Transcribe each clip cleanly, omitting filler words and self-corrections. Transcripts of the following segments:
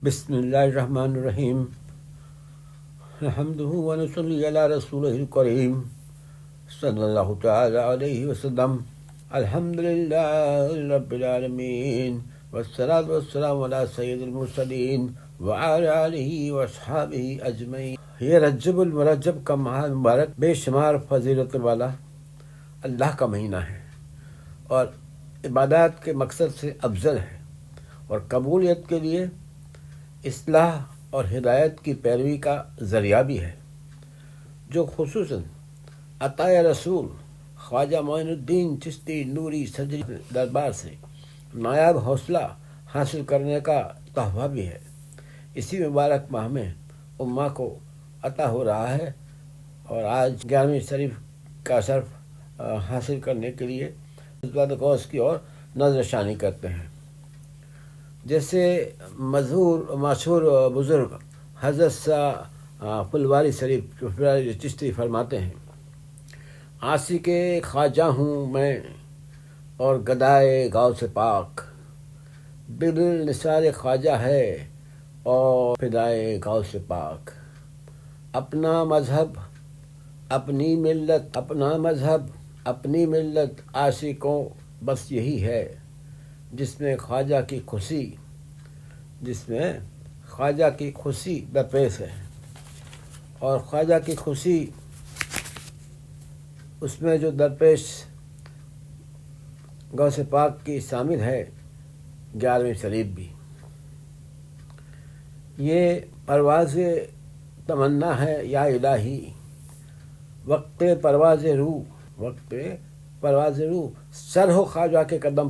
بسم اللہ الرحمن الرحیم نحمده ونصلی علی رسولہ الکریم صلی اللہ تعالی علیہ وسلم الحمدللہ رب العالمین والصلاة والسلام علی سید المرسلین وعلی آلہ واصحابہ اجمعین۔ یہ رجب المرجب کا ماہ مبارک بے شمار فضیلت والا اللہ کا مہینہ ہے اور عبادات کے مقصد سے افضل ہے اور قبولیت کے لیے اصلاح اور ہدایت کی پیروی کا ذریعہ بھی ہے، جو خصوصاً عطائے رسول خواجہ معین الدین چشتی نوری صدری دربار سے نایاب حوصلہ حاصل کرنے کا تحفہ بھی ہے۔ اسی مبارک ماہ میں امہ کو عطا ہو رہا ہے اور آج 11ویں شریف کا شرف حاصل کرنے کے لیے غوث کی اور نظر ثانی کرتے ہیں۔ جیسے مشہور بزرگ حضرت پھلواری شریف چشتی فرماتے ہیں، عاشق خواجہ ہوں میں اور گدائے غوث پاک، دل نثار خواجہ ہے اور فدائے غوث پاک۔ اپنا مذہب اپنی ملت عاشقوں بس یہی ہے، جس میں خواجہ کی خوشی درپیش ہے، اور خواجہ کی خوشی اس میں جو درپیش غوث پاک کی شامل ہے 11ویں شریف بھی۔ یہ پرواز تمنا ہے یا الہی، وقت پرواز روح سر ہو خواجہ کے قدم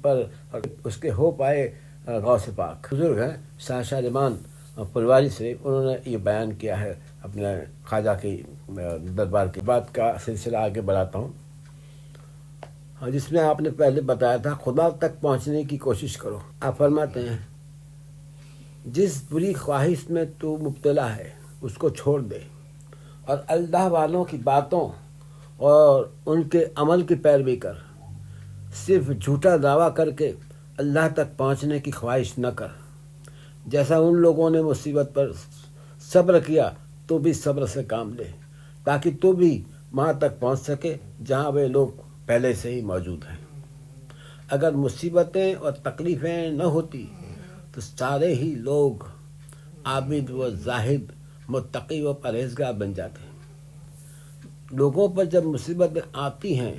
پر اور اس کے ہو پائے غوث پاک۔ بزرگ ہیں شاہ رحمان پھلواری سے، انہوں نے یہ بیان کیا ہے اپنے خواجہ کی دربار کی بات کا سلسلہ آگے بڑھاتا ہوں، جس میں آپ نے پہلے بتایا تھا خدا تک پہنچنے کی کوشش کرو۔ آپ فرماتے ہیں جس بری خواہش میں تو مبتلا ہے اس کو چھوڑ دے اور اللہ والوں کی باتوں اور ان کے عمل کی پیروی کر۔ صرف جھوٹا دعویٰ کر کے اللہ تک پہنچنے کی خواہش نہ کر۔ جیسا ان لوگوں نے مصیبت پر صبر کیا تو بھی صبر سے کام لے، تاکہ تو بھی وہاں تک پہنچ سکے جہاں وہ لوگ پہلے سے ہی موجود ہیں۔ اگر مصیبتیں اور تکلیفیں نہ ہوتی تو سارے ہی لوگ عابد و زاہد، متقی و پرہیزگار بن جاتے۔ لوگوں پر جب مصیبتیں آتی ہیں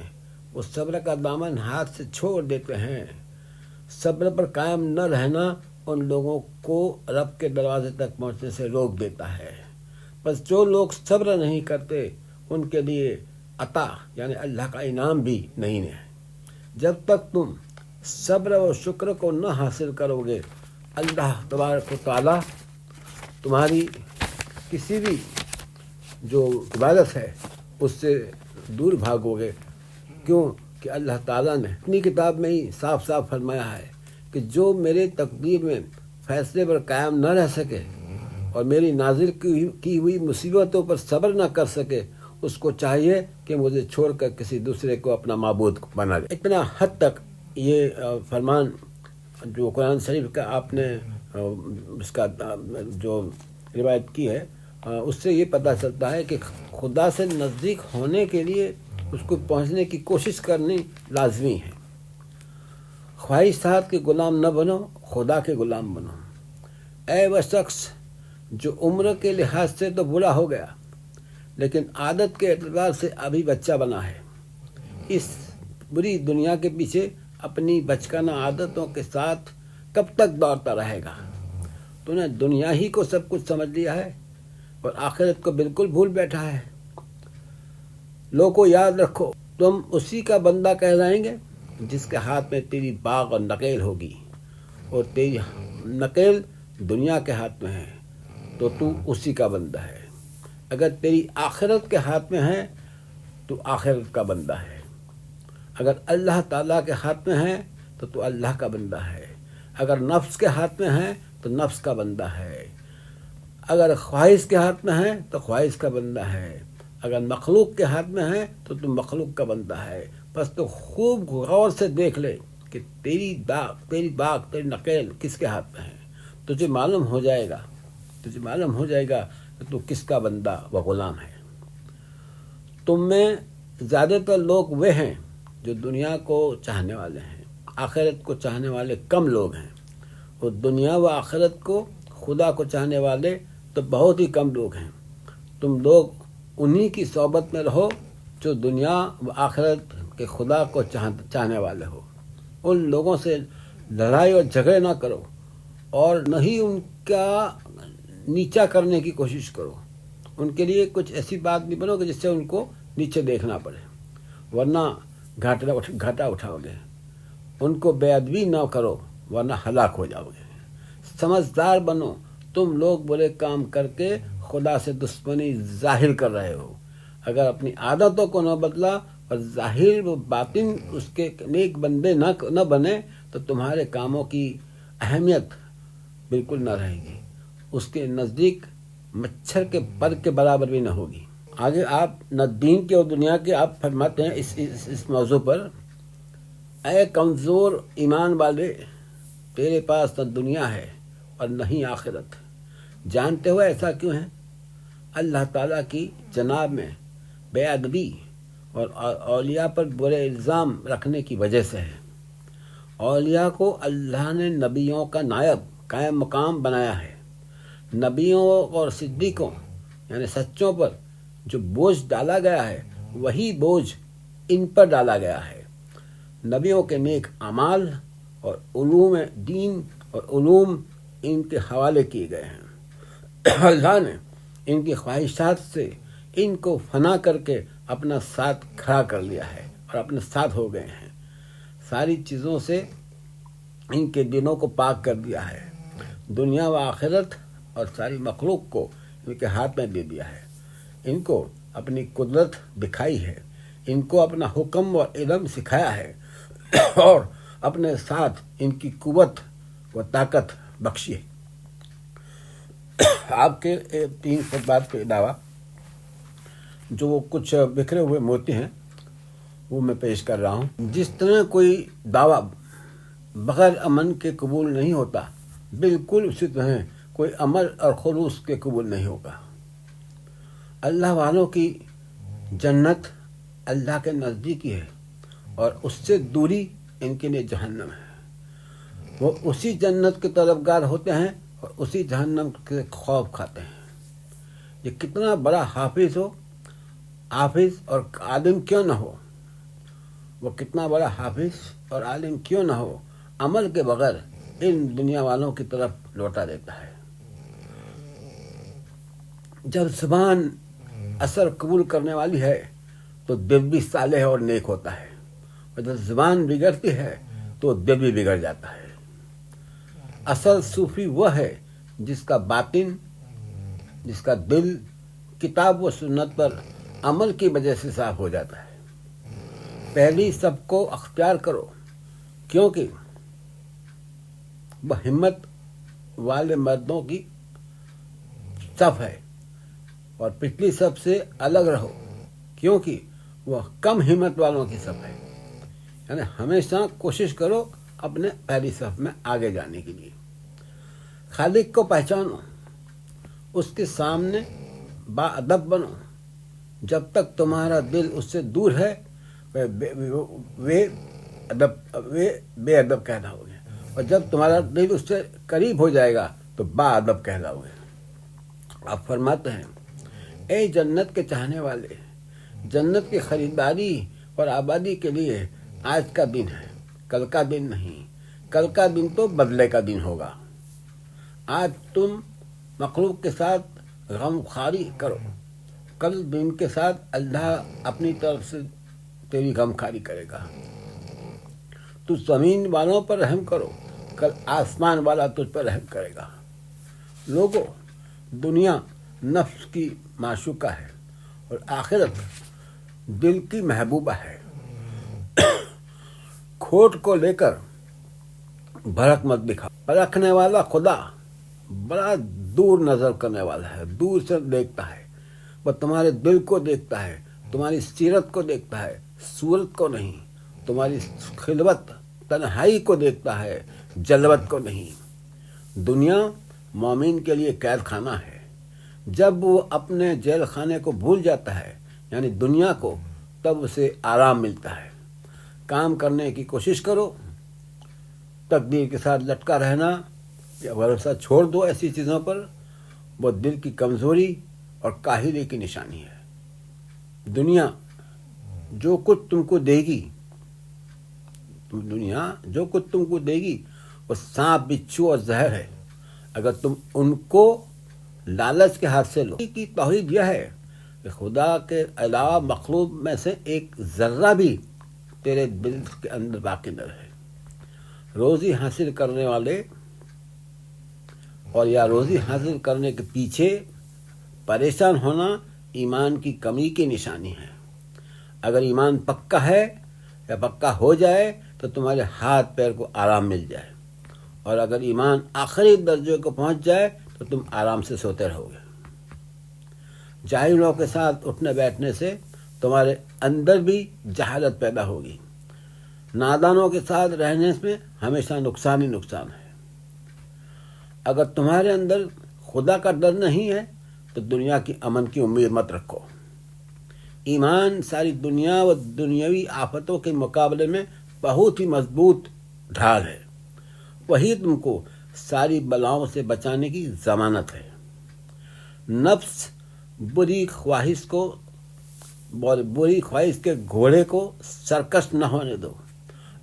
وہ صبر کا دامن ہاتھ سے چھوڑ دیتے ہیں۔ صبر پر قائم نہ رہنا ان لوگوں کو رب کے دروازے تک پہنچنے سے روک دیتا ہے۔ بس جو لوگ صبر نہیں کرتے ان کے لیے عطا یعنی اللہ کا انعام بھی نہیں ہے۔ جب تک تم صبر و شکر کو نہ حاصل کرو گے، اللہ تبارک و تعالیٰ تمہاری کسی بھی جو عبادت ہے اس سے دور بھاگو گے۔ کیوں کہ اللہ تعالیٰ نے اپنی کتاب میں ہی صاف فرمایا ہے کہ جو میرے تقدیر میں فیصلے پر قائم نہ رہ سکے اور میری نازل کی ہوئی مصیبتوں پر صبر نہ کر سکے، اس کو چاہیے کہ مجھے چھوڑ کر کسی دوسرے کو اپنا معبود بنا لے۔ اتنا حد تک یہ فرمان جو قرآن شریف کا آپ نے اس کا جو روایت کی ہے، اس سے یہ پتہ چلتا ہے کہ خدا سے نزدیک ہونے کے لیے اس کو پہنچنے کی کوشش کرنی لازمی ہے۔ خواہشات کے غلام نہ بنو، خدا کے غلام بنو۔ اے وہ شخص جو عمر کے لحاظ سے تو بوڑھا ہو گیا لیکن عادت کے اعتبار سے ابھی بچہ بنا ہے، اس بری دنیا کے پیچھے اپنی بچگانہ عادتوں کے ساتھ کب تک دوڑتا رہے گا؟ تو نے دنیا ہی کو سب کچھ سمجھ لیا ہے اور آخرت کو بالکل بھول بیٹھا ہے۔ لوگوں یاد رکھو، تم اسی کا بندہ کہلائیں گے جس کے ہاتھ میں تیری باغ اور نکیل ہوگی، اور تیری نکیل دنیا کے ہاتھ میں ہے تو تو اسی کا بندہ ہے۔ اگر تیری آخرت کے ہاتھ میں ہے تو آخرت کا بندہ ہے، اگر اللہ تعالیٰ کے ہاتھ میں ہے تو تو اللہ کا بندہ ہے، اگر نفس کے ہاتھ میں ہے تو نفس کا بندہ ہے، اگر خواہش کے ہاتھ میں ہے تو خواہش کا بندہ ہے، اگر مخلوق کے ہاتھ میں ہے تو تم مخلوق کا بندہ ہے۔ بس تو خوب غور سے دیکھ لے کہ تیری باغ تیری نقل کس کے ہاتھ میں ہے. تجھے معلوم ہو جائے گا کہ تو کس کا بندہ و غلام ہے. تم میں زیادہ تر لوگ وہ ہیں جو دنیا کو چاہنے والے ہیں، آخرت کو چاہنے والے کم لوگ ہیں، اور دنیا و آخرت کو خدا کو چاہنے والے تو بہت ہی کم لوگ ہیں. تم لوگ انہی کی صحبت میں رہو جو دنیا و آخرت کے خدا کو چاہنے والے ہو. ان لوگوں سے لڑائی اور جھگڑے نہ کرو، اور نہ ہی ان کا نیچا کرنے کی کوشش کرو. ان کے لیے کچھ ایسی بات نہیں بنو کہ جس سے ان کو نیچے دیکھنا پڑے، ورنہ گھاٹا اٹھاؤ گے. ان کو بے ادبی نہ کرو ورنہ ہلاک ہو جاؤ گے. سمجھدار بنو، تم لوگ برے کام کر کے خدا سے دشمنی ظاہر کر رہے ہو. اگر اپنی عادتوں کو نہ بدلا اور ظاہر و باطن اس کے نیک بندے نہ بنے تو تمہارے کاموں کی اہمیت بالکل نہ رہے گی، اس کے نزدیک مچھر کے پر کے برابر بھی نہ ہوگی. آگے آپ نہ دین کے اور دنیا کے آپ فرماتے ہیں اس موضوع پر، اے کمزور ایمان والے، تیرے پاس نہ دنیا ہے اور نہ ہی آخرت. جانتے ہو ایسا کیوں ہے؟ اللہ تعالیٰ کی جناب میں بے ادبی اور اولیاء پر برے الزام رکھنے کی وجہ سے ہے. اولیاء کو اللہ نے نبیوں کا نائب قائم مقام بنایا ہے. نبیوں اور صدیقوں یعنی سچوں پر جو بوجھ ڈالا گیا ہے وہی بوجھ ان پر ڈالا گیا ہے. نبیوں کے نیک اعمال اور علوم دین اور علوم ان کے حوالے کیے گئے ہیں. اللہ نے ان کی خواہشات سے ان کو فنا کر کے اپنا ساتھ کھڑا کر لیا ہے اور اپنے ساتھ ہو گئے ہیں. ساری چیزوں سے ان کے دلوں کو پاک کر دیا ہے. دنیا و آخرت اور ساری مخلوق کو ان کے ہاتھ میں دے دیا ہے. ان کو اپنی قدرت دکھائی ہے، ان کو اپنا حکم اور علم سکھایا ہے، اور اپنے ساتھ ان کی قوت و طاقت بخشی ہے. آپ کے 3 خطبات کے علاوہ جو وہ کچھ بکھرے ہوئے موتی ہیں وہ میں پیش کر رہا ہوں. جس طرح کوئی دعویٰ بغیر امن کے قبول نہیں ہوتا، بالکل اسی طرح کوئی عمل اور خلوص کے قبول نہیں ہوگا. اللہ والوں کی جنت اللہ کے نزدیک ہی ہے، اور اس سے دوری ان کے لیے جہنم ہے. وہ اسی جنت کے طلبگار ہوتے ہیں اور اسی جہنم کے خوف کھاتے ہیں. یہ کتنا بڑا حافظ اور عالم کیوں نہ ہو، وہ کتنا بڑا حافظ اور عالم کیوں نہ ہو، عمل کے بغیر ان دنیا والوں کی طرف لوٹا دیتا ہے. جب زبان اثر قبول کرنے والی ہے تو دل بھی صالح اور نیک ہوتا ہے، اور جب زبان بگڑتی ہے تو دل بھی بگڑ جاتا ہے. اصل صوفی وہ ہے جس کا باطن، جس کا دل کتاب و سنت پر عمل کی وجہ سے صاف ہو جاتا ہے. پہلی سب کو اختیار کرو، کیونکہ وہ ہمت والے مردوں کی صف ہے، اور پچھلی صف سے الگ رہو کیونکہ وہ کم ہمت والوں کی صف ہے. یعنی ہمیشہ کوشش کرو اپنے پہلی صف میں آگے جانے کے لیے. خالق کو پہچانو، اس کے سامنے با ادب بنو. جب تک تمہارا دل اس سے دور ہے بے ادب کہلاؤ گے، اور جب تمہارا دل اس سے قریب ہو جائے گا تو با ادب کہلاؤ گے. آپ فرماتے ہیں، اے جنت کے چاہنے والے، جنت کی خریداری اور آبادی کے لیے آج کا دن ہے، کل کا دن نہیں. کل کا دن تو بدلے کا دن ہوگا. آج تم مخلوق کے ساتھ غم خواری کرو، کل دن کے ساتھ اللہ اپنی طرف سے تیری غم خواری کرے گا. تو زمین والوں پر رحم کرو، کل آسمان والا تجھ پر رحم کرے گا. لوگوں، دنیا نفس کی معشوقہ ہے اور آخرت دل کی محبوبہ ہے. کھوٹ کو لے کر بھڑک مت دکھاؤ. پرکھنے والا خدا بڑا دور نظر کرنے والا ہے، دور سے دیکھتا ہے. وہ تمہارے دل کو دیکھتا ہے، تمہاری سیرت کو دیکھتا ہے، صورت کو نہیں. تمہاری خلوت تنہائی کو دیکھتا ہے، جلوت کو نہیں۔ دنیا مومن کے لیے قید خانہ ہے۔ جب وہ اپنے جیل خانے کو بھول جاتا ہے، یعنی دنیا کو، تب اسے آرام ملتا ہے۔ کام کرنے کی کوشش کرو، تقدیر کے ساتھ لٹکا رہنا یا بھروسہ چھوڑ دو ایسی چیزوں پر، وہ دل کی کمزوری اور کاہلی کی نشانی ہے۔ دنیا جو کچھ تم کو دے گی، دنیا جو کچھ تم کو دے گی وہ سانپ، بچھو اور زہر ہے۔ اگر تم ان کو لالچ کے ہاتھ سے لو۔ کی توحید یہ ہے کہ خدا کے علاوہ مخلوق میں سے ایک ذرہ بھی تیرے دل کے اندر باقی نہ رہے۔ روزی حاصل کرنے والے اور یا روزی حاصل کرنے کے پیچھے پریشان ہونا ایمان کی کمی کی نشانی ہے۔ اگر ایمان پکا ہے یا پکا ہو جائے تو تمہارے ہاتھ پیر کو آرام مل جائے، اور اگر ایمان آخری درجے کو پہنچ جائے تو تم آرام سے سوتے رہو گے۔ جاہلوں کے ساتھ اٹھنے بیٹھنے سے تمہارے اندر بھی جہالت پیدا ہوگی۔ نادانوں کے ساتھ رہنے میں ہمیشہ نقصان ہی نقصان ہے۔ اگر تمہارے اندر خدا کا ڈر نہیں ہے تو دنیا کی امن کی امید مت رکھو۔ ایمان ساری دنیا و دنیاوی آفتوں کے مقابلے میں بہت ہی مضبوط ڈھال ہے۔ وہی تم کو ساری بلاؤں سے بچانے کی ضمانت ہے۔ نفس بری خواہش کے گھوڑے کو سرکش نہ ہونے دو۔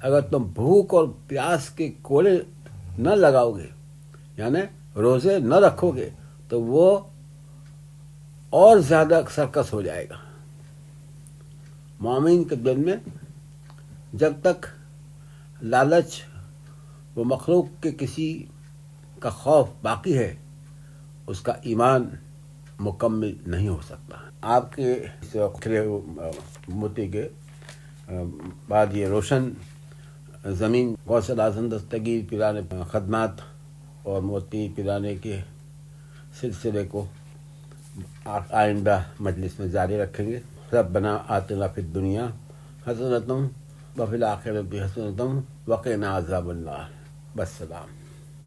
اگر تم بھوک اور پیاس کے کوڑے نہ لگاؤ گے، یعنی روزے نہ رکھو گے، تو وہ اور زیادہ سرکش ہو جائے گا۔ مومن کے دل میں جب تک لالچ و مخلوق کے کسی کا خوف باقی ہے، اس کا ایمان مکمل نہیں ہو سکتا۔ آپ کے کھلے موتی کے بعد یہ روشن زمین غوث اعظم دستگیر پیرانے خدمات اور موتی پیرانے کے سلسلے کو آئندہ مجلس میں جاری رکھیں گے۔ ربنا آتنا فی الدنیا حسنۃ وفی الآخرۃ حسنۃ وقنا عذاب النار۔ والسلام۔